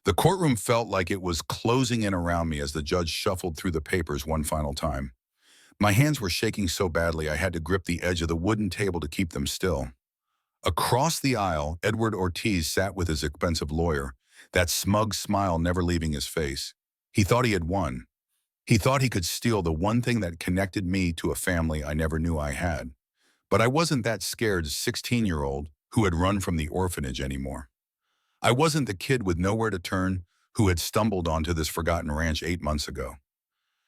The courtroom felt like it was closing in around me as the judge shuffled through the papers one final time. My hands were shaking so badly I had to grip the edge of the wooden table to keep them still. Across the aisle, Edward Ortiz sat with his expensive lawyer, that smug smile never leaving his face. He thought he had won. He thought he could steal the one thing that connected me to a family I never knew I had. But I wasn't that scared 16-year-old who had run from the orphanage anymore. I wasn't the kid with nowhere to turn who had stumbled onto this forgotten ranch 8 months ago.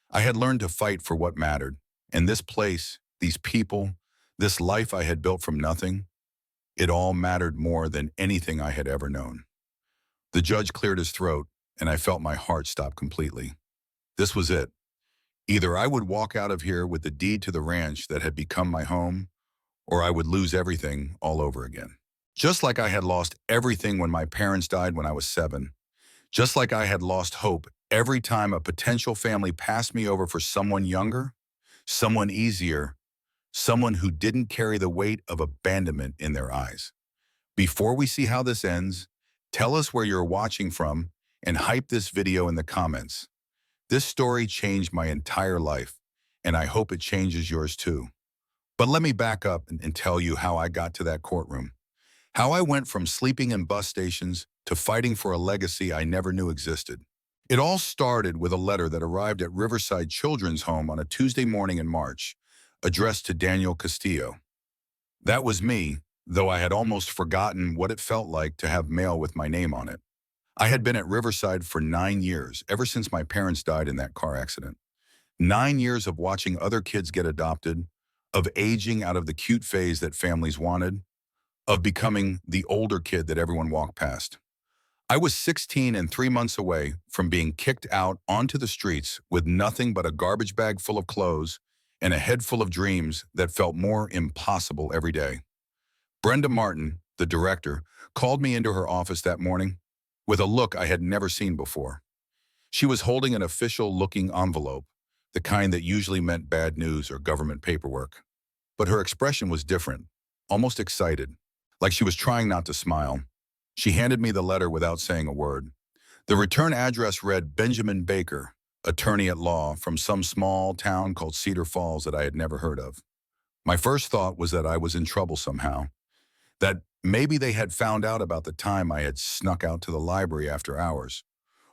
I had learned to fight for what mattered, and this place, these people, this life I had built from nothing, it all mattered more than anything I had ever known. The judge cleared his throat, and I felt my heart stop completely. This was it. Either I would walk out of here with the deed to the ranch that had become my home, or I would lose everything all over again. Just like I had lost everything when my parents died when I was 7, just like I had lost hope every time a potential family passed me over for someone younger, someone easier, someone who didn't carry the weight of abandonment in their eyes. Before we see how this ends, tell us where you're watching from and hype this video in the comments. This story changed my entire life, and I hope it changes yours too. But let me back up and tell you how I got to that courtroom. How I went from sleeping in bus stations to fighting for a legacy I never knew existed. It all started with a letter that arrived at Riverside Children's Home on a Tuesday morning in March, addressed to Daniel Castillo. That was me, though I had almost forgotten what it felt like to have mail with my name on it. I had been at Riverside for 9 years, ever since my parents died in that car accident. 9 years of watching other kids get adopted, of aging out of the cute phase that families wanted, of becoming the older kid that everyone walked past. I was 16 and 3 months away from being kicked out onto the streets with nothing but a garbage bag full of clothes and a head full of dreams that felt more impossible every day. Brenda Martin, the director, called me into her office that morning with a look I had never seen before. She was holding an official-looking envelope, the kind that usually meant bad news or government paperwork. But her expression was different, almost excited, like she was trying not to smile. She handed me the letter without saying a word. The return address read Benjamin Baker, attorney at law from some small town called Cedar Falls that I had never heard of. My first thought was that I was in trouble somehow, that maybe they had found out about the time I had snuck out to the library after hours,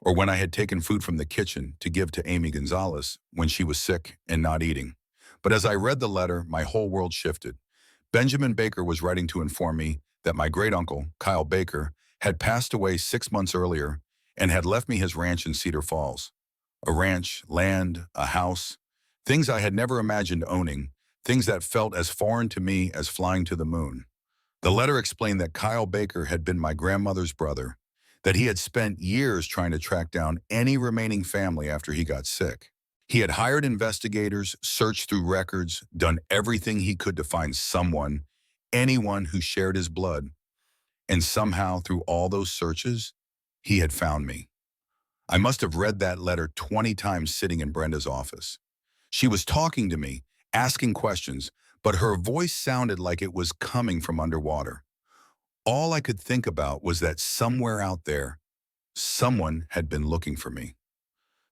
or when I had taken food from the kitchen to give to Amy Gonzalez when she was sick and not eating. But as I read the letter, my whole world shifted. Benjamin Baker was writing to inform me that my great-uncle, Kyle Baker, had passed away 6 months earlier and had left me his ranch in Cedar Falls. A ranch, land, a house, things I had never imagined owning, things that felt as foreign to me as flying to the moon. The letter explained that Kyle Baker had been my grandmother's brother, that he had spent years trying to track down any remaining family after he got sick. He had hired investigators, searched through records, done everything he could to find someone, anyone who shared his blood. And somehow, through all those searches, he had found me. I must have read that letter 20 times sitting in Brenda's office. She was talking to me, asking questions, but her voice sounded like it was coming from underwater. All I could think about was that somewhere out there, someone had been looking for me.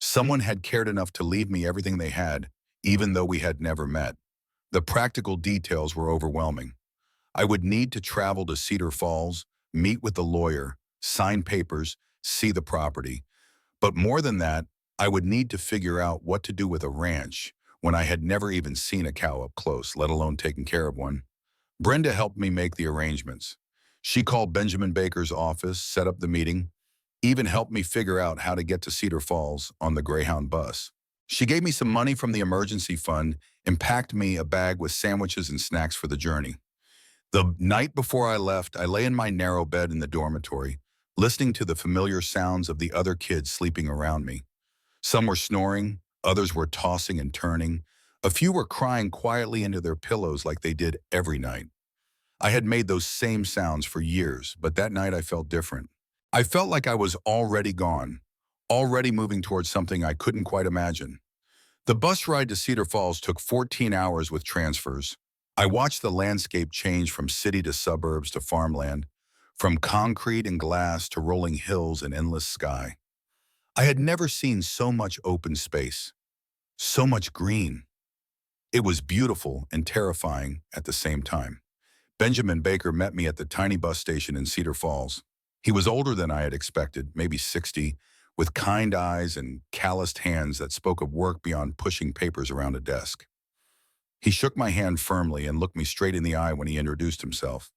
Someone had cared enough to leave me everything they had, even though we had never met. The practical details were overwhelming. I would need to travel to Cedar Falls, meet with the lawyer, sign papers, see the property. But more than that, I would need to figure out what to do with a ranch when I had never even seen a cow up close, let alone taken care of one. Brenda helped me make the arrangements. She called Benjamin Baker's office, set up the meeting, even helped me figure out how to get to Cedar Falls on the Greyhound bus. She gave me some money from the emergency fund and packed me a bag with sandwiches and snacks for the journey. The night before I left, I lay in my narrow bed in the dormitory, listening to the familiar sounds of the other kids sleeping around me. Some were snoring, others were tossing and turning. A few were crying quietly into their pillows like they did every night. I had made those same sounds for years, but that night I felt different. I felt like I was already gone, already moving towards something I couldn't quite imagine. The bus ride to Cedar Falls took 14 hours with transfers. I watched the landscape change from city to suburbs to farmland, from concrete and glass to rolling hills and endless sky. I had never seen so much open space, so much green. It was beautiful and terrifying at the same time. Benjamin Baker met me at the tiny bus station in Cedar Falls. He was older than I had expected, maybe 60, with kind eyes and calloused hands that spoke of work beyond pushing papers around a desk. He shook my hand firmly and looked me straight in the eye when he introduced himself.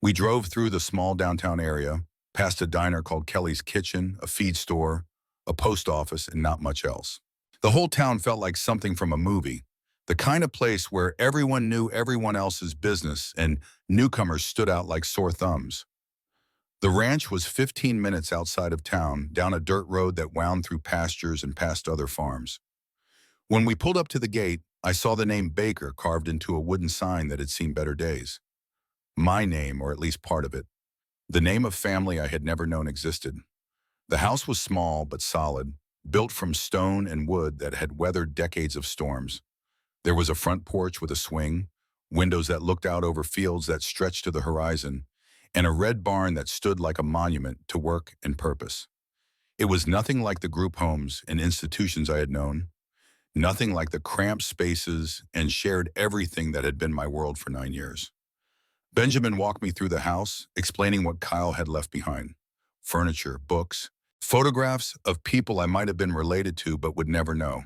We drove through the small downtown area, past a diner called Kelly's Kitchen, a feed store, a post office, and not much else. The whole town felt like something from a movie, the kind of place where everyone knew everyone else's business and newcomers stood out like sore thumbs. The ranch was 15 minutes outside of town, down a dirt road that wound through pastures and past other farms. When we pulled up to the gate, I saw the name Baker carved into a wooden sign that had seen better days. My name, or at least part of it. The name of family I had never known existed. The house was small but solid, built from stone and wood that had weathered decades of storms. There was a front porch with a swing, windows that looked out over fields that stretched to the horizon, and a red barn that stood like a monument to work and purpose. It was nothing like the group homes and institutions I had known, nothing like the cramped spaces and shared everything that had been my world for 9 years. Benjamin walked me through the house, explaining what Kyle had left behind. Furniture, books, photographs of people I might have been related to but would never know.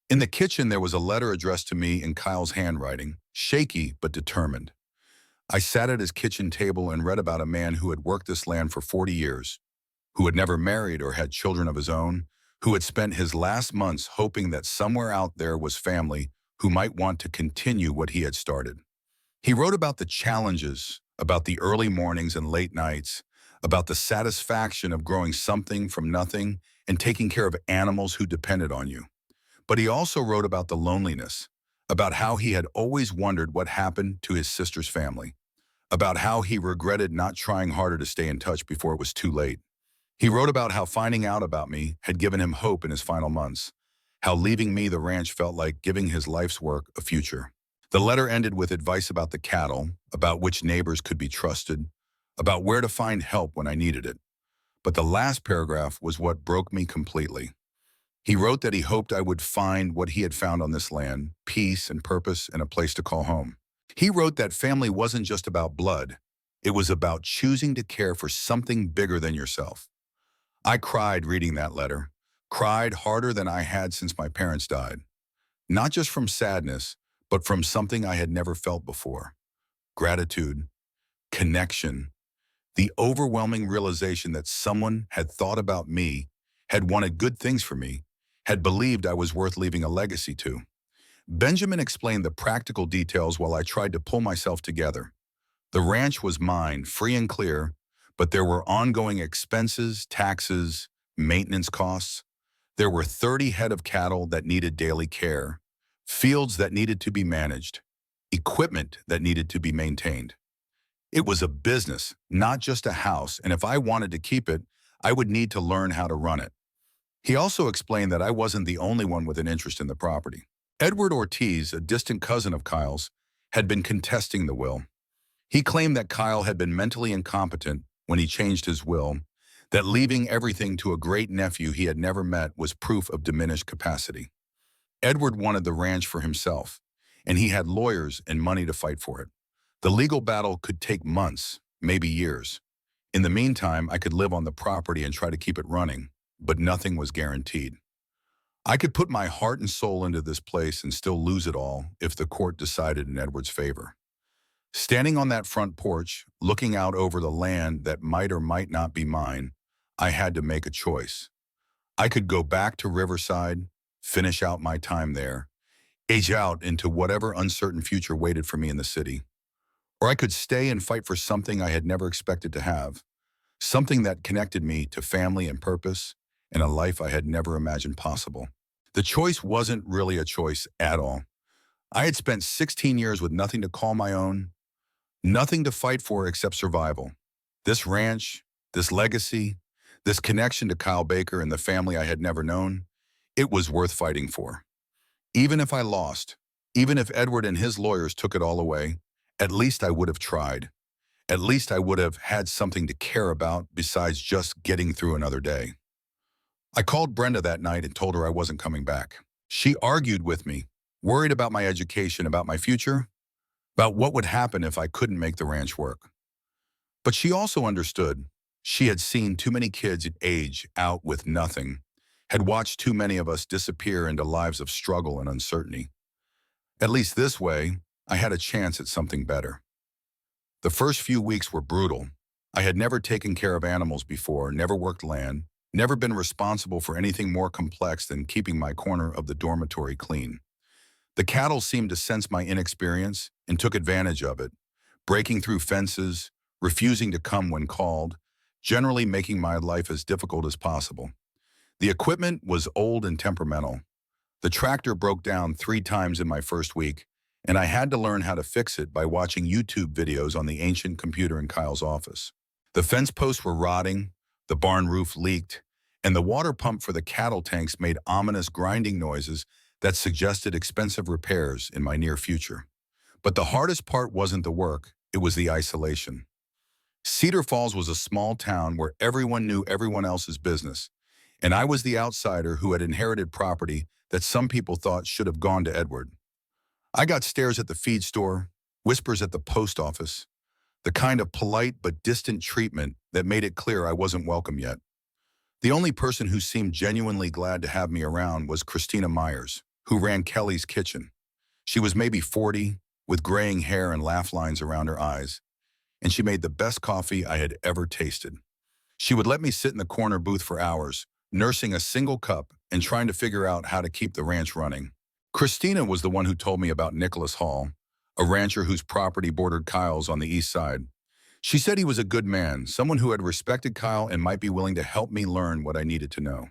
In the kitchen, there was a letter addressed to me in Kyle's handwriting, shaky but determined. I sat at his kitchen table and read about a man who had worked this land for 40 years, who had never married or had children of his own, who had spent his last months hoping that somewhere out there was family who might want to continue what he had started. He wrote about the challenges, about the early mornings and late nights, about the satisfaction of growing something from nothing and taking care of animals who depended on you. But he also wrote about the loneliness, about how he had always wondered what happened to his sister's family, about how he regretted not trying harder to stay in touch before it was too late. He wrote about how finding out about me had given him hope in his final months, how leaving me the ranch felt like giving his life's work a future. The letter ended with advice about the cattle, about which neighbors could be trusted, about where to find help when I needed it. But the last paragraph was what broke me completely. He wrote that he hoped I would find what he had found on this land, peace and purpose and a place to call home. He wrote that family wasn't just about blood. It was about choosing to care for something bigger than yourself. I cried reading that letter, cried harder than I had since my parents died. Not just from sadness, but from something I had never felt before. Gratitude, connection, the overwhelming realization that someone had thought about me, had wanted good things for me, had believed I was worth leaving a legacy to. Benjamin explained the practical details while I tried to pull myself together. The ranch was mine, free and clear, but there were ongoing expenses, taxes, maintenance costs. There were 30 head of cattle that needed daily care, fields that needed to be managed, equipment that needed to be maintained. It was a business, not just a house, and if I wanted to keep it, I would need to learn how to run it. He also explained that I wasn't the only one with an interest in the property. Edward Ortiz, a distant cousin of Kyle's, had been contesting the will. He claimed that Kyle had been mentally incompetent when he changed his will, that leaving everything to a great nephew he had never met was proof of diminished capacity. Edward wanted the ranch for himself, and he had lawyers and money to fight for it. The legal battle could take months, maybe years. In the meantime, I could live on the property and try to keep it running, but nothing was guaranteed. I could put my heart and soul into this place and still lose it all if the court decided in Edward's favor. Standing on that front porch, looking out over the land that might or might not be mine, I had to make a choice. I could go back to Riverside, finish out my time there, age out into whatever uncertain future waited for me in the city. Or I could stay and fight for something I had never expected to have, something that connected me to family and purpose and a life I had never imagined possible. The choice wasn't really a choice at all. I had spent 16 years with nothing to call my own, nothing to fight for except survival. This ranch, this legacy, this connection to Kyle Baker and the family I had never known, it was worth fighting for. Even if I lost, even if Edward and his lawyers took it all away, at least I would have tried. At least I would have had something to care about besides just getting through another day. I called Brenda that night and told her I wasn't coming back. She argued with me, worried about my education, about my future, about what would happen if I couldn't make the ranch work. But she also understood. She had seen too many kids age out with nothing, had watched too many of us disappear into lives of struggle and uncertainty. At least this way, I had a chance at something better. The first few weeks were brutal. I had never taken care of animals before, never worked land, never been responsible for anything more complex than keeping my corner of the dormitory clean. The cattle seemed to sense my inexperience and took advantage of it, breaking through fences, refusing to come when called, generally making my life as difficult as possible. The equipment was old and temperamental. The tractor broke down 3 times in my first week, and I had to learn how to fix it by watching YouTube videos on the ancient computer in Kyle's office. The fence posts were rotting, the barn roof leaked, and the water pump for the cattle tanks made ominous grinding noises that suggested expensive repairs in my near future. But the hardest part wasn't the work, it was the isolation. Cedar Falls was a small town where everyone knew everyone else's business, and I was the outsider who had inherited property that some people thought should have gone to Edward. I got stares at the feed store, whispers at the post office, the kind of polite but distant treatment that made it clear I wasn't welcome yet. The only person who seemed genuinely glad to have me around was Christina Myers, who ran Kelly's Kitchen. She was maybe 40, with graying hair and laugh lines around her eyes, and she made the best coffee I had ever tasted. She would let me sit in the corner booth for hours, nursing a single cup and trying to figure out how to keep the ranch running. Christina was the one who told me about Nicholas Hall, a rancher whose property bordered Kyle's on the east side. She said he was a good man, someone who had respected Kyle and might be willing to help me learn what I needed to know.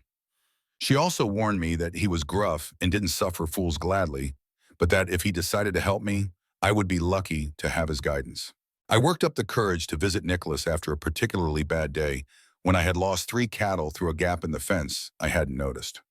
She also warned me that he was gruff and didn't suffer fools gladly, but that if he decided to help me, I would be lucky to have his guidance. I worked up the courage to visit Nicholas after a particularly bad day when I had lost 3 cattle through a gap in the fence I hadn't noticed.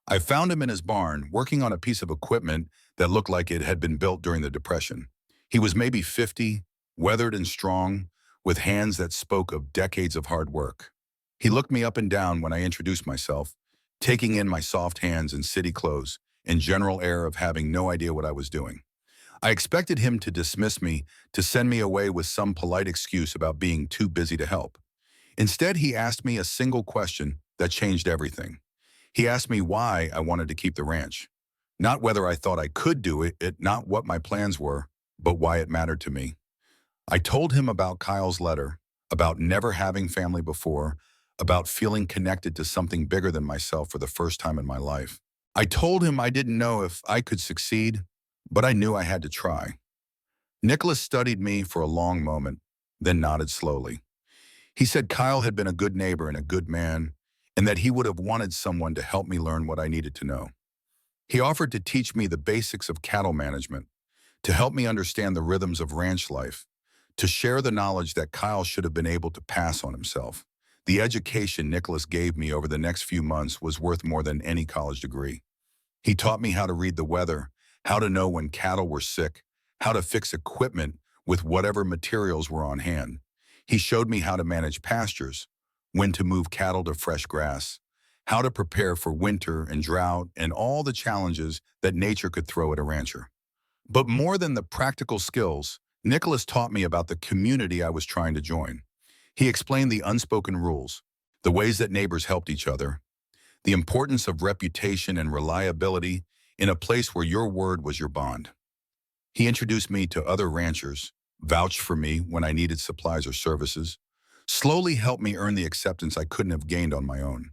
I found him in his barn, working on a piece of equipment that looked like it had been built during the Depression. He was maybe 50, weathered and strong, with hands that spoke of decades of hard work. He looked me up and down when I introduced myself, taking in my soft hands and city clothes and general air of having no idea what I was doing. I expected him to dismiss me, to send me away with some polite excuse about being too busy to help. Instead, he asked me a single question that changed everything. He asked me why I wanted to keep the ranch. Not whether I thought I could do it, not what my plans were, but why it mattered to me. I told him about Kyle's letter, about never having family before, about feeling connected to something bigger than myself for the first time in my life. I told him I didn't know if I could succeed, but I knew I had to try. Nicholas studied me for a long moment, then nodded slowly. He said Kyle had been a good neighbor and a good man, and that he would have wanted someone to help me learn what I needed to know. He offered to teach me the basics of cattle management, to help me understand the rhythms of ranch life, to share the knowledge that Kyle should have been able to pass on himself. The education Nicholas gave me over the next few months was worth more than any college degree. He taught me how to read the weather, how to know when cattle were sick, how to fix equipment with whatever materials were on hand. He showed me how to manage pastures, when to move cattle to fresh grass, how to prepare for winter and drought and all the challenges that nature could throw at a rancher. But more than the practical skills, Nicholas taught me about the community I was trying to join. He explained the unspoken rules, the ways that neighbors helped each other, the importance of reputation and reliability in a place where your word was your bond. He introduced me to other ranchers, vouched for me when I needed supplies or services, slowly helped me earn the acceptance I couldn't have gained on my own.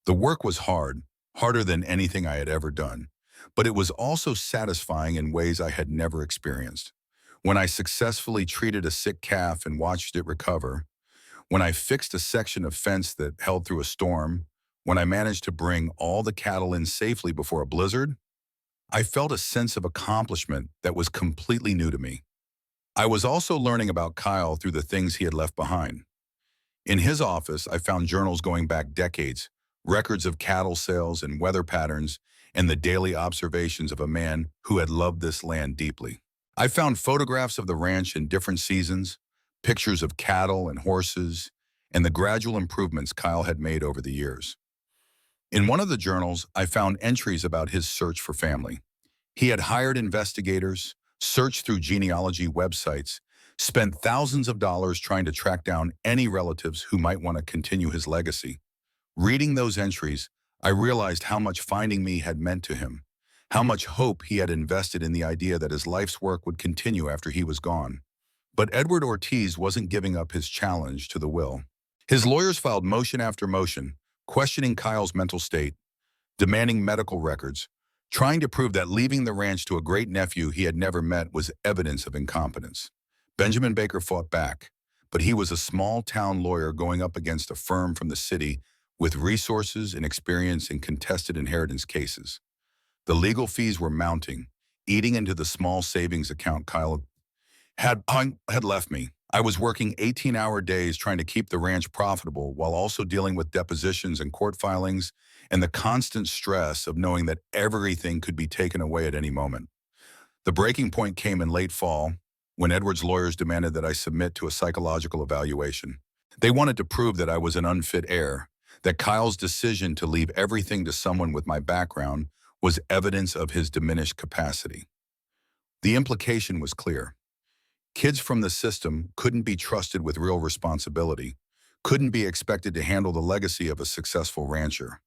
The work was hard, harder than anything I had ever done, but it was also satisfying in ways I had never experienced. When I successfully treated a sick calf and watched it recover, when I fixed a section of fence that held through a storm, when I managed to bring all the cattle in safely before a blizzard, I felt a sense of accomplishment that was completely new to me. I was also learning about Kyle through the things he had left behind. In his office, I found journals going back decades, records of cattle sales and weather patterns, and the daily observations of a man who had loved this land deeply. I found photographs of the ranch in different seasons, pictures of cattle and horses, and the gradual improvements Kyle had made over the years. In one of the journals, I found entries about his search for family. He had hired investigators, searched through genealogy websites, spent thousands of dollars trying to track down any relatives who might want to continue his legacy. Reading those entries, I realized how much finding me had meant to him, how much hope he had invested in the idea that his life's work would continue after he was gone. But Edward Ortiz wasn't giving up his challenge to the will. His lawyers filed motion after motion, questioning Kyle's mental state, demanding medical records, trying to prove that leaving the ranch to a great nephew he had never met was evidence of incompetence. Benjamin Baker fought back, but he was a small-town lawyer going up against a firm from the city with resources and experience in contested inheritance cases. The legal fees were mounting, eating into the small savings account Kyle had left me. I was working 18-hour days trying to keep the ranch profitable while also dealing with depositions and court filings and the constant stress of knowing that everything could be taken away at any moment. The breaking point came in late fall when Edward's lawyers demanded that I submit to a psychological evaluation. They wanted to prove that I was an unfit heir, that Kyle's decision to leave everything to someone with my background was evidence of his diminished capacity. The implication was clear. Kids from the system couldn't be trusted with real responsibility, couldn't be expected to handle the legacy of a successful rancher.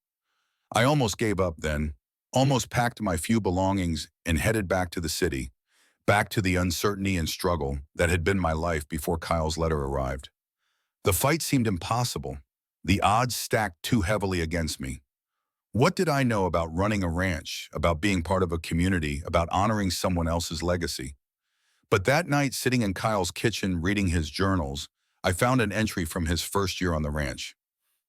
I almost gave up then, almost packed my few belongings and headed back to the city, back to the uncertainty and struggle that had been my life before Kyle's letter arrived. The fight seemed impossible, the odds stacked too heavily against me. What did I know about running a ranch, about being part of a community, about honoring someone else's legacy? But that night, sitting in Kyle's kitchen reading his journals, I found an entry from his first year on the ranch.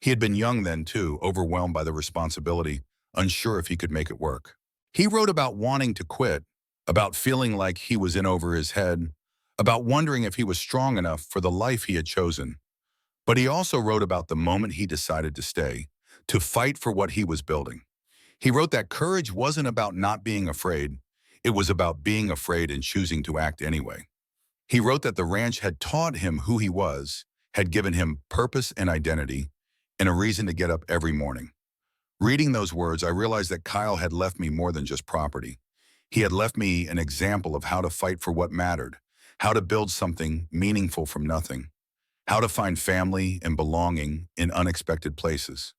He had been young then, too, overwhelmed by the responsibility, unsure if he could make it work. He wrote about wanting to quit, about feeling like he was in over his head, about wondering if he was strong enough for the life he had chosen. But he also wrote about the moment he decided to stay, to fight for what he was building. He wrote that courage wasn't about not being afraid. It was about being afraid and choosing to act anyway. He wrote that the ranch had taught him who he was, had given him purpose and identity, and a reason to get up every morning. Reading those words, I realized that Kyle had left me more than just property. He had left me an example of how to fight for what mattered, how to build something meaningful from nothing, how to find family and belonging in unexpected places.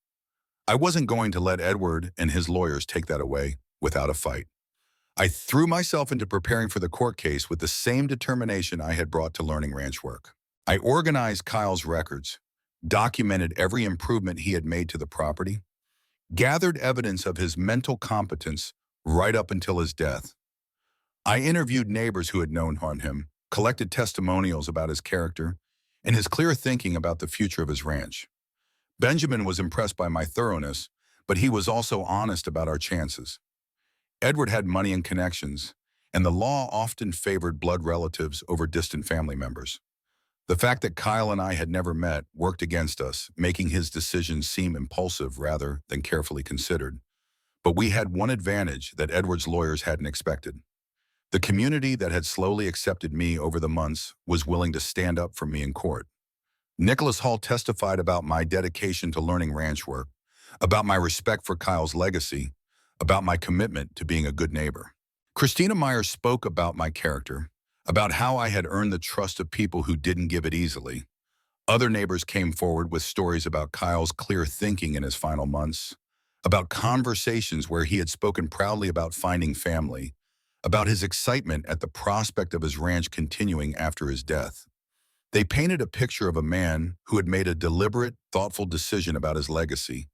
I wasn't going to let Edward and his lawyers take that away without a fight. I threw myself into preparing for the court case with the same determination I had brought to learning ranch work. I organized Kyle's records, documented every improvement he had made to the property, gathered evidence of his mental competence right up until his death. I interviewed neighbors who had known him, collected testimonials about his character, and his clear thinking about the future of his ranch. Benjamin was impressed by my thoroughness, but he was also honest about our chances. Edward had money and connections, and the law often favored blood relatives over distant family members. The fact that Kyle and I had never met worked against us, making his decisions seem impulsive rather than carefully considered. But we had one advantage that Edward's lawyers hadn't expected. The community that had slowly accepted me over the months was willing to stand up for me in court. Nicholas Hall testified about my dedication to learning ranch work, about my respect for Kyle's legacy, about my commitment to being a good neighbor. Christina Meyer spoke about my character, about how I had earned the trust of people who didn't give it easily. Other neighbors came forward with stories about Kyle's clear thinking in his final months, about conversations where he had spoken proudly about finding family, about his excitement at the prospect of his ranch continuing after his death. They painted a picture of a man who had made a deliberate, thoughtful decision about his legacy,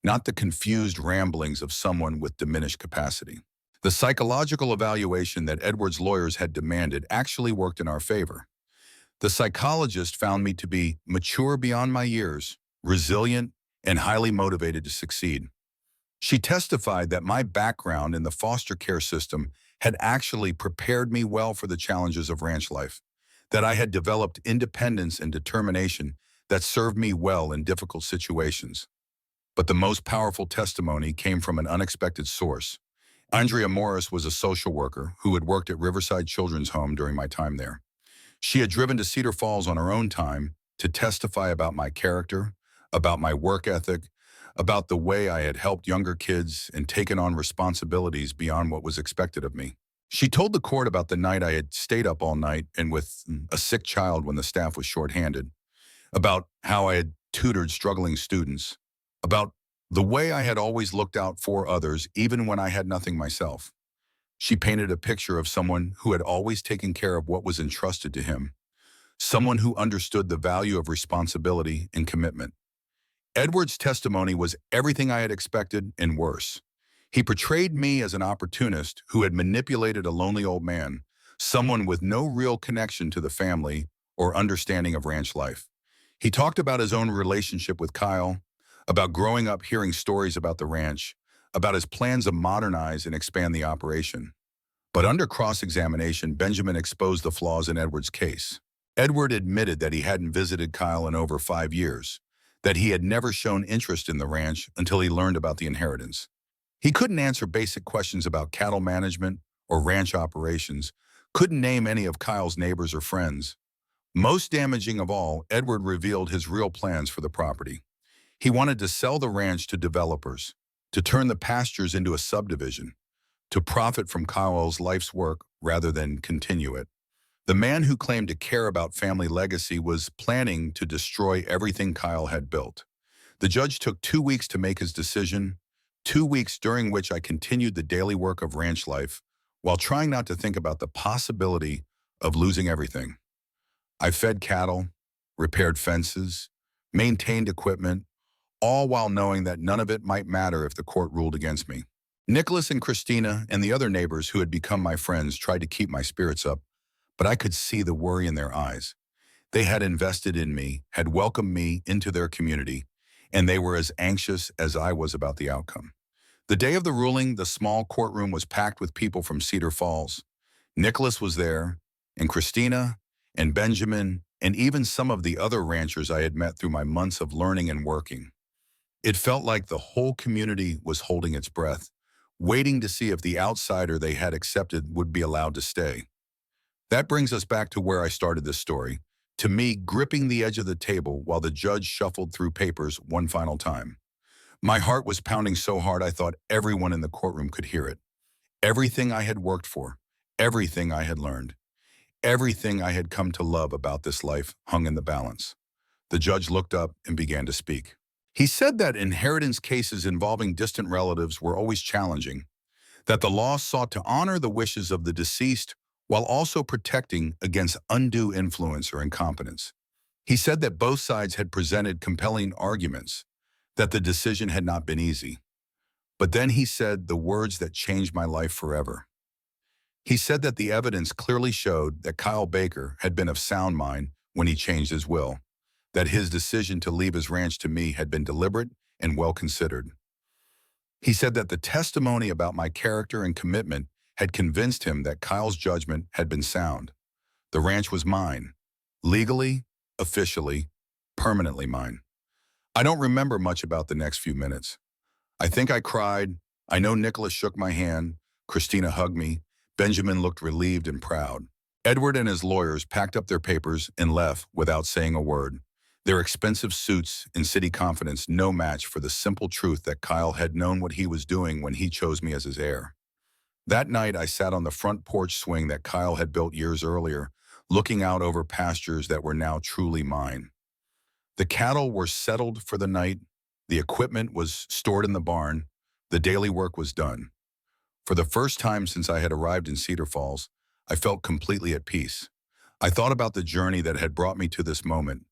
not the confused ramblings of someone with diminished capacity. The psychological evaluation that Edward's lawyers had demanded actually worked in our favor. The psychologist found me to be mature beyond my years, resilient, and highly motivated to succeed. She testified that my background in the foster care system had actually prepared me well for the challenges of ranch life, that I had developed independence and determination that served me well in difficult situations. But the most powerful testimony came from an unexpected source. Andrea Morris was a social worker who had worked at Riverside Children's Home during my time there. She had driven to Cedar Falls on her own time to testify about my character, about my work ethic, about the way I had helped younger kids and taken on responsibilities beyond what was expected of me. She told the court about the night I had stayed up all night and with a sick child when the staff was shorthanded, about how I had tutored struggling students, about the way I had always looked out for others even when I had nothing myself. She painted a picture of someone who had always taken care of what was entrusted to him, someone who understood the value of responsibility and commitment. Edward's testimony was everything I had expected and worse. He portrayed me as an opportunist who had manipulated a lonely old man, someone with no real connection to the family or understanding of ranch life. He talked about his own relationship with Kyle, about growing up hearing stories about the ranch, about his plans to modernize and expand the operation. But under cross-examination, Benjamin exposed the flaws in Edward's case. Edward admitted that he hadn't visited Kyle in over 5 years, that he had never shown interest in the ranch until he learned about the inheritance. He couldn't answer basic questions about cattle management or ranch operations, couldn't name any of Kyle's neighbors or friends. Most damaging of all, Edward revealed his real plans for the property. He wanted to sell the ranch to developers, to turn the pastures into a subdivision, to profit from Kyle's life's work rather than continue it. The man who claimed to care about family legacy was planning to destroy everything Kyle had built. The judge took 2 weeks to make his decision, 2 weeks during which I continued the daily work of ranch life while trying not to think about the possibility of losing everything. I fed cattle, repaired fences, maintained equipment, all while knowing that none of it might matter if the court ruled against me. Nicholas and Christina and the other neighbors who had become my friends tried to keep my spirits up, but I could see the worry in their eyes. They had invested in me, had welcomed me into their community, and they were as anxious as I was about the outcome. The day of the ruling, the small courtroom was packed with people from Cedar Falls. Nicholas was there, and Christina, and Benjamin, and even some of the other ranchers I had met through my months of learning and working. It felt like the whole community was holding its breath, waiting to see if the outsider they had accepted would be allowed to stay. That brings us back to where I started this story, to me gripping the edge of the table while the judge shuffled through papers one final time. My heart was pounding so hard I thought everyone in the courtroom could hear it. Everything I had worked for, everything I had learned, everything I had come to love about this life hung in the balance. The judge looked up and began to speak. He said that inheritance cases involving distant relatives were always challenging, that the law sought to honor the wishes of the deceased while also protecting against undue influence or incompetence. He said that both sides had presented compelling arguments, that the decision had not been easy. But then he said the words that changed my life forever. He said that the evidence clearly showed that Kyle Baker had been of sound mind when he changed his will, that his decision to leave his ranch to me had been deliberate and well considered. He said that the testimony about my character and commitment had convinced him that Kyle's judgment had been sound. The ranch was mine, legally, officially, permanently mine. I don't remember much about the next few minutes. I think I cried. I know Nicholas shook my hand. Christina hugged me. Benjamin looked relieved and proud. Edward and his lawyers packed up their papers and left without saying a word. Their expensive suits and city confidence no match for the simple truth that Kyle had known what he was doing when he chose me as his heir. That night, I sat on the front porch swing that Kyle had built years earlier, looking out over pastures that were now truly mine. The cattle were settled for the night, the equipment was stored in the barn, the daily work was done. For the first time since I had arrived in Cedar Falls, I felt completely at peace. I thought about the journey that had brought me to this moment,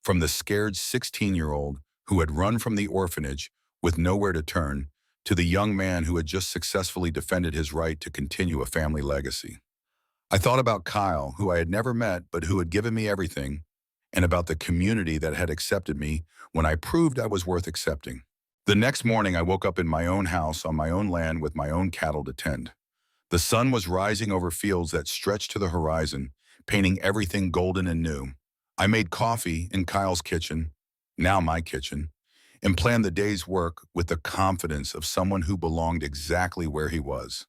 from the scared 16-year-old who had run from the orphanage with nowhere to turn, to the young man who had just successfully defended his right to continue a family legacy. I thought about Kyle, who I had never met but who had given me everything, and about the community that had accepted me when I proved I was worth accepting. The next morning, I woke up in my own house on my own land with my own cattle to tend. The sun was rising over fields that stretched to the horizon, painting everything golden and new. I made coffee in Kyle's kitchen, now my kitchen, and planned the day's work with the confidence of someone who belonged exactly where he was.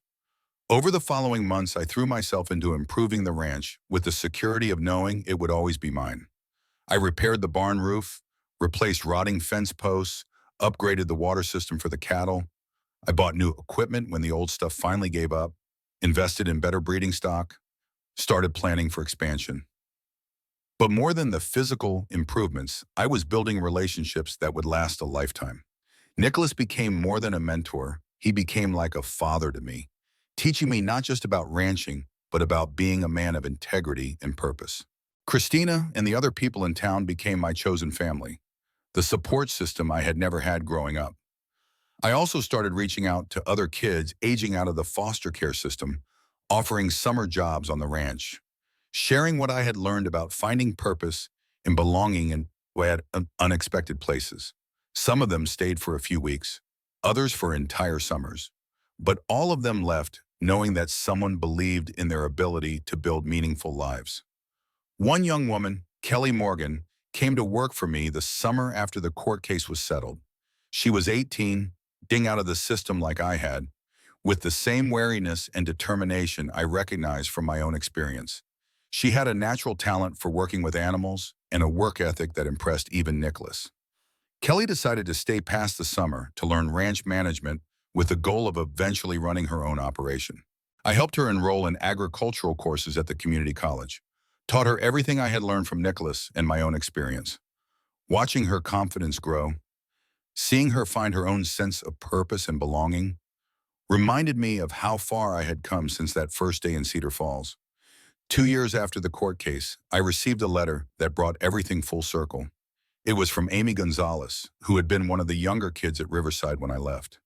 Over the following months, I threw myself into improving the ranch with the security of knowing it would always be mine. I repaired the barn roof, replaced rotting fence posts, upgraded the water system for the cattle. I bought new equipment when the old stuff finally gave up, invested in better breeding stock, started planning for expansion. But more than the physical improvements, I was building relationships that would last a lifetime. Nicholas became more than a mentor. He became like a father to me, teaching me not just about ranching, but about being a man of integrity and purpose. Christina and the other people in town became my chosen family, the support system I had never had growing up. I also started reaching out to other kids aging out of the foster care system, offering summer jobs on the ranch, sharing what I had learned about finding purpose and belonging in unexpected places. Some of them stayed for a few weeks, others for entire summers, but all of them left knowing that someone believed in their ability to build meaningful lives. One young woman, Kelly Morgan, came to work for me the summer after the court case was settled. She was 18, ding out of the system like I had, with the same wariness and determination I recognized from my own experience. She had a natural talent for working with animals and a work ethic that impressed even Nicholas. Kelly decided to stay past the summer to learn ranch management with the goal of eventually running her own operation. I helped her enroll in agricultural courses at the community college, taught her everything I had learned from Nicholas and my own experience. Watching her confidence grow, seeing her find her own sense of purpose and belonging, reminded me of how far I had come since that first day in Cedar Falls. 2 years after the court case, I received a letter that brought everything full circle. It was from Amy Gonzalez, who had been one of the younger kids at Riverside when I left.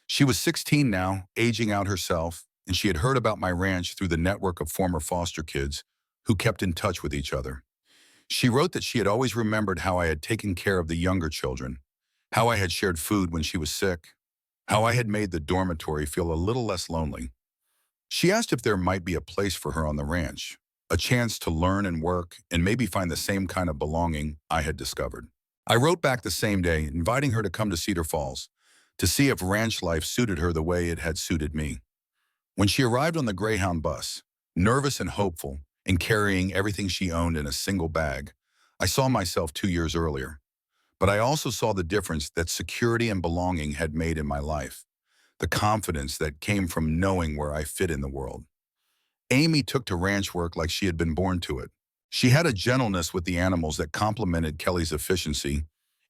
She was 16 now, aging out herself, and she had heard about my ranch through the network of former foster kids who kept in touch with each other. She wrote that she had always remembered how I had taken care of the younger children, how I had shared food when she was sick, how I had made the dormitory feel a little less lonely. She asked if there might be a place for her on the ranch, a chance to learn and work and maybe find the same kind of belonging I had discovered. I wrote back the same day, inviting her to come to Cedar Falls to see if ranch life suited her the way it had suited me. When she arrived on the Greyhound bus, nervous and hopeful, and carrying everything she owned in a single bag, I saw myself 2 years earlier. But I also saw the difference that security and belonging had made in my life, the confidence that came from knowing where I fit in the world. Amy took to ranch work like she had been born to it. She had a gentleness with the animals that complemented Kelly's efficiency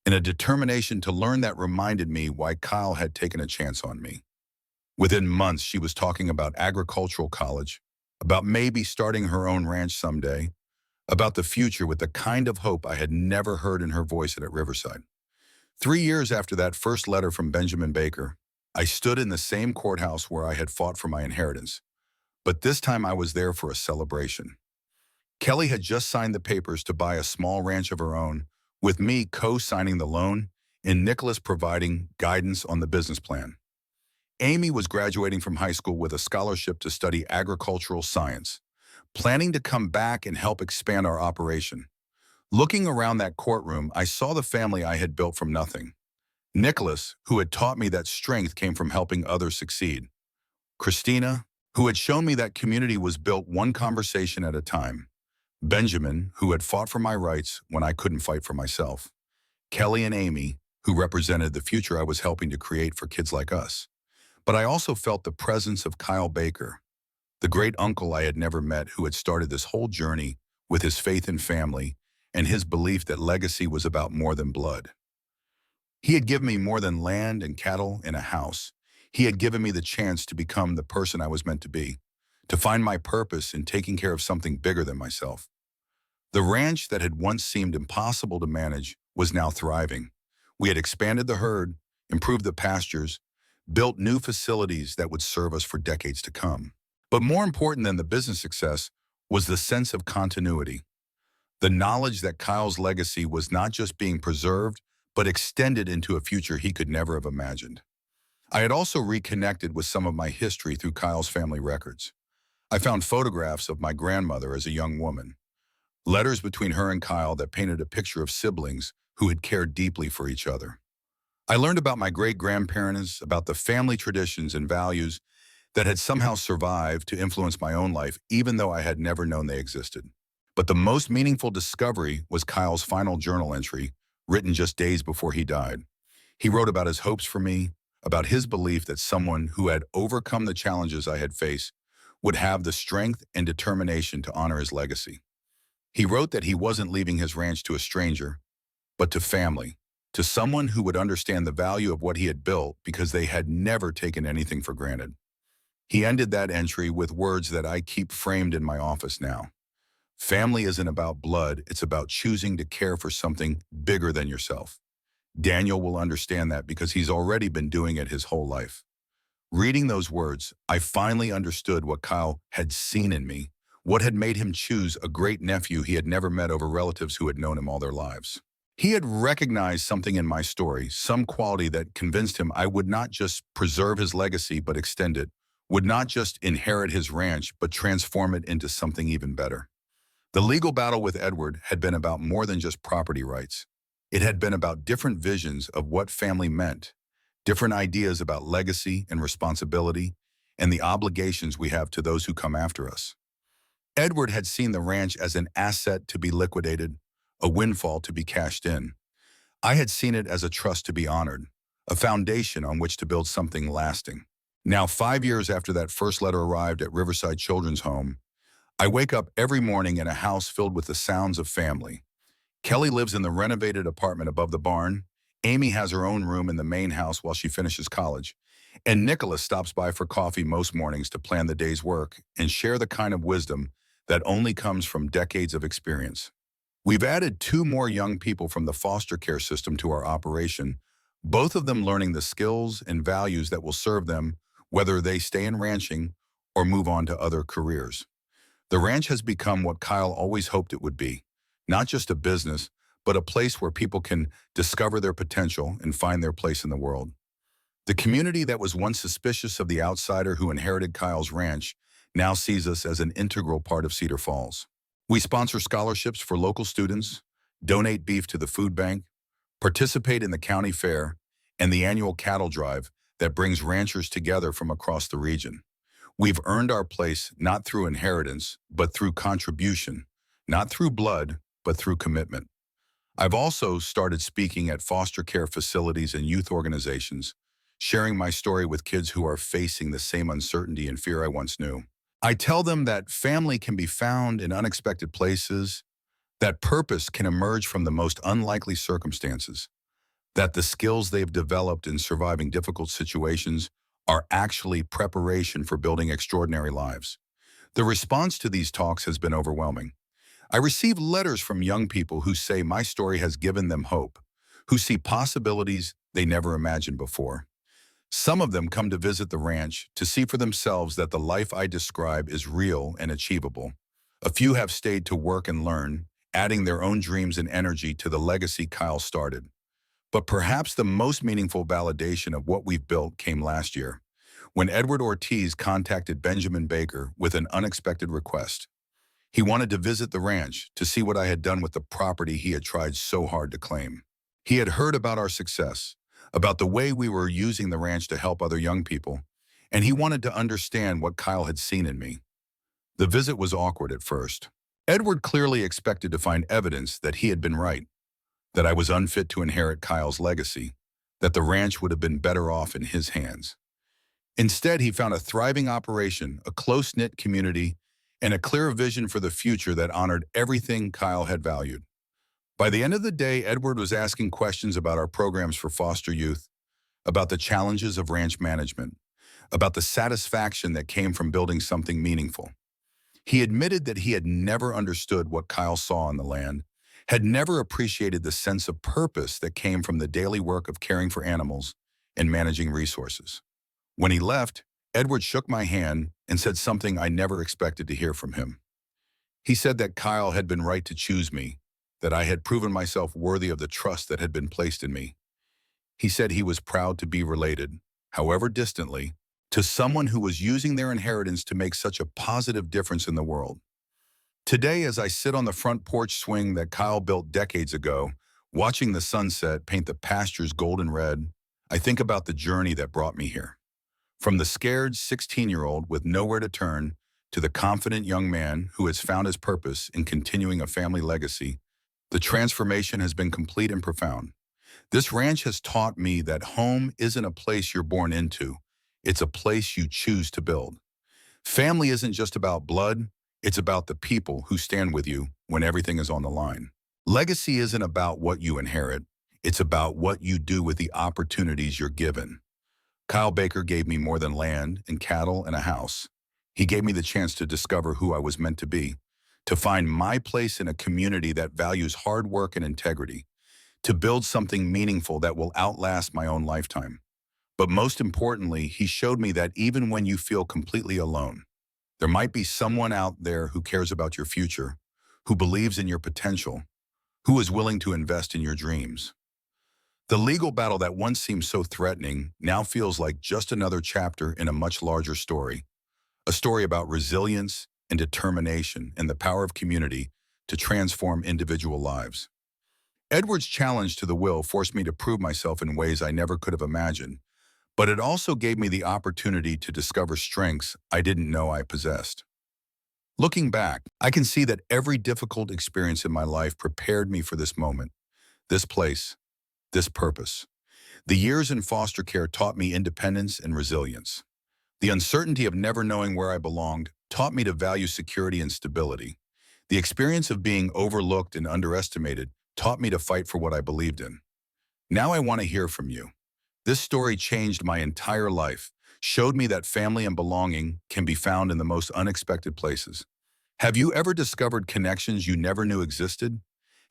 and a determination to learn that reminded me why Kyle had taken a chance on me. Within months, she was talking about agricultural college, about maybe starting her own ranch someday, about the future with the kind of hope I had never heard in her voice at Riverside. 3 years after that first letter from Benjamin Baker, I stood in the same courthouse where I had fought for my inheritance, but this time I was there for a celebration. Kelly had just signed the papers to buy a small ranch of her own, with me co-signing the loan and Nicholas providing guidance on the business plan. Amy was graduating from high school with a scholarship to study agricultural science, planning to come back and help expand our operation. Looking around that courtroom, I saw the family I had built from nothing. Nicholas, who had taught me that strength came from helping others succeed. Christina, who had shown me that community was built one conversation at a time. Benjamin, who had fought for my rights when I couldn't fight for myself. Kelly and Amy, who represented the future I was helping to create for kids like us. But I also felt the presence of Kyle Baker, the great uncle I had never met who had started this whole journey with his faith in family and his belief that legacy was about more than blood. He had given me more than land and cattle and a house. He had given me the chance to become the person I was meant to be, to find my purpose in taking care of something bigger than myself. The ranch that had once seemed impossible to manage was now thriving. We had expanded the herd, improved the pastures, built new facilities that would serve us for decades to come. But more important than the business success was the sense of continuity, the knowledge that Kyle's legacy was not just being preserved, but extended into a future he could never have imagined. I had also reconnected with some of my history through Kyle's family records. I found photographs of my grandmother as a young woman, letters between her and Kyle that painted a picture of siblings who had cared deeply for each other. I learned about my great-grandparents, about the family traditions and values that had somehow survived to influence my own life, even though I had never known they existed. But the most meaningful discovery was Kyle's final journal entry, written just days before he died. He wrote about his hopes for me, about his belief that someone who had overcome the challenges I had faced would have the strength and determination to honor his legacy. He wrote that he wasn't leaving his ranch to a stranger, but to family, to someone who would understand the value of what he had built because they had never taken anything for granted. He ended that entry with words that I keep framed in my office now. Family isn't about blood, it's about choosing to care for something bigger than yourself. Daniel will understand that because he's already been doing it his whole life. Reading those words, I finally understood what Kyle had seen in me, what had made him choose a great nephew he had never met over relatives who had known him all their lives. He had recognized something in my story, some quality that convinced him I would not just preserve his legacy but extend it, would not just inherit his ranch but transform it into something even better. The legal battle with Edward had been about more than just property rights. It had been about different visions of what family meant, different ideas about legacy and responsibility, and the obligations we have to those who come after us. Edward had seen the ranch as an asset to be liquidated, a windfall to be cashed in. I had seen it as a trust to be honored, a foundation on which to build something lasting. Now, 5 years after that first letter arrived at Riverside Children's Home, I wake up every morning in a house filled with the sounds of family. Kelly lives in the renovated apartment above the barn. Amy has her own room in the main house while she finishes college. And Nicholas stops by for coffee most mornings to plan the day's work and share the kind of wisdom that only comes from decades of experience. We've added 2 more young people from the foster care system to our operation, both of them learning the skills and values that will serve them whether they stay in ranching or move on to other careers. The ranch has become what Kyle always hoped it would be, not just a business, but a place where people can discover their potential and find their place in the world. The community that was once suspicious of the outsider who inherited Kyle's ranch now sees us as an integral part of Cedar Falls. We sponsor scholarships for local students, donate beef to the food bank, participate in the county fair, and the annual cattle drive that brings ranchers together from across the region. We've earned our place not through inheritance, but through contribution, not through blood, but through commitment. I've also started speaking at foster care facilities and youth organizations, sharing my story with kids who are facing the same uncertainty and fear I once knew. I tell them that family can be found in unexpected places, that purpose can emerge from the most unlikely circumstances, that the skills they've developed in surviving difficult situations are actually preparation for building extraordinary lives. The response to these talks has been overwhelming. I receive letters from young people who say my story has given them hope, who see possibilities they never imagined before. Some of them come to visit the ranch to see for themselves that the life I describe is real and achievable. A few have stayed to work and learn, adding their own dreams and energy to the legacy Kyle started. But perhaps the most meaningful validation of what we've built came last year, when Edward Ortiz contacted Benjamin Baker with an unexpected request. He wanted to visit the ranch to see what I had done with the property he had tried so hard to claim. He had heard about our success, about the way we were using the ranch to help other young people, and he wanted to understand what Kyle had seen in me. The visit was awkward at first. Edward clearly expected to find evidence that he had been right, that I was unfit to inherit Kyle's legacy, that the ranch would have been better off in his hands. Instead, he found a thriving operation, a close-knit community, and a clear vision for the future that honored everything Kyle had valued. By the end of the day, Edward was asking questions about our programs for foster youth, about the challenges of ranch management, about the satisfaction that came from building something meaningful. He admitted that he had never understood what Kyle saw on the land, had never appreciated the sense of purpose that came from the daily work of caring for animals and managing resources. When he left, Edward shook my hand and said something I never expected to hear from him. He said that Kyle had been right to choose me, that I had proven myself worthy of the trust that had been placed in me. He said he was proud to be related, however distantly, to someone who was using their inheritance to make such a positive difference in the world. Today, as I sit on the front porch swing that Kyle built decades ago, watching the sunset paint the pastures golden red, I think about the journey that brought me here. From the scared 16-year-old with nowhere to turn to the confident young man who has found his purpose in continuing a family legacy, the transformation has been complete and profound. This ranch has taught me that home isn't a place you're born into. It's a place you choose to build. Family isn't just about blood, it's about the people who stand with you when everything is on the line. Legacy isn't about what you inherit, it's about what you do with the opportunities you're given. Kyle Baker gave me more than land and cattle and a house. He gave me the chance to discover who I was meant to be, to find my place in a community that values hard work and integrity, to build something meaningful that will outlast my own lifetime. But most importantly, he showed me that even when you feel completely alone, there might be someone out there who cares about your future, who believes in your potential, who is willing to invest in your dreams. The legal battle that once seemed so threatening now feels like just another chapter in a much larger story, a story about resilience and determination and the power of community to transform individual lives. Edward's challenge to the will forced me to prove myself in ways I never could have imagined, but it also gave me the opportunity to discover strengths I didn't know I possessed. Looking back, I can see that every difficult experience in my life prepared me for this moment, this place, this purpose. The years in foster care taught me independence and resilience. The uncertainty of never knowing where I belonged taught me to value security and stability. The experience of being overlooked and underestimated taught me to fight for what I believed in. Now I want to hear from you. This story changed my entire life, showed me that family and belonging can be found in the most unexpected places. Have you ever discovered connections you never knew existed?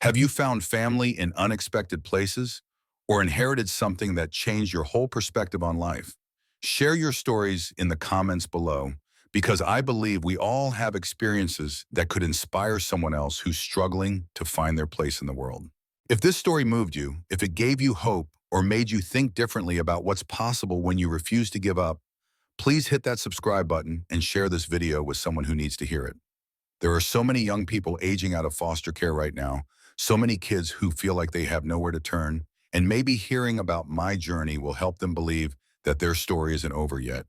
Have you found family in unexpected places? Or inherited something that changed your whole perspective on life? Share your stories in the comments below, because I believe we all have experiences that could inspire someone else who's struggling to find their place in the world. If this story moved you, if it gave you hope, or made you think differently about what's possible when you refuse to give up, please hit that subscribe button and share this video with someone who needs to hear it. There are so many young people aging out of foster care right now, so many kids who feel like they have nowhere to turn, and maybe hearing about my journey will help them believe that their story isn't over yet.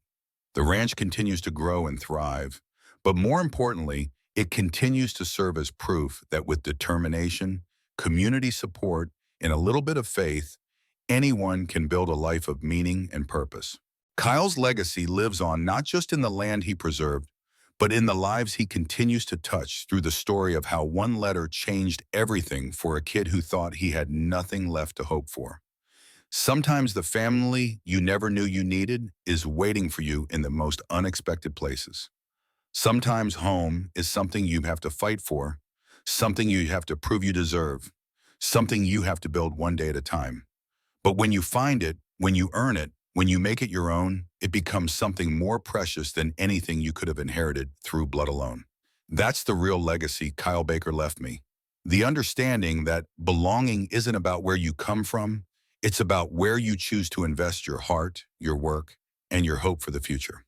The ranch continues to grow and thrive, but more importantly, it continues to serve as proof that with determination, community support, and a little bit of faith, anyone can build a life of meaning and purpose. Kyle's legacy lives on not just in the land he preserved, but in the lives he continues to touch through the story of how one letter changed everything for a kid who thought he had nothing left to hope for. Sometimes the family you never knew you needed is waiting for you in the most unexpected places. Sometimes home is something you have to fight for, something you have to prove you deserve, something you have to build one day at a time. But when you find it, when you earn it, when you make it your own, it becomes something more precious than anything you could have inherited through blood alone. That's the real legacy Kyle Baker left me. The understanding that belonging isn't about where you come from, it's about where you choose to invest your heart, your work, and your hope for the future.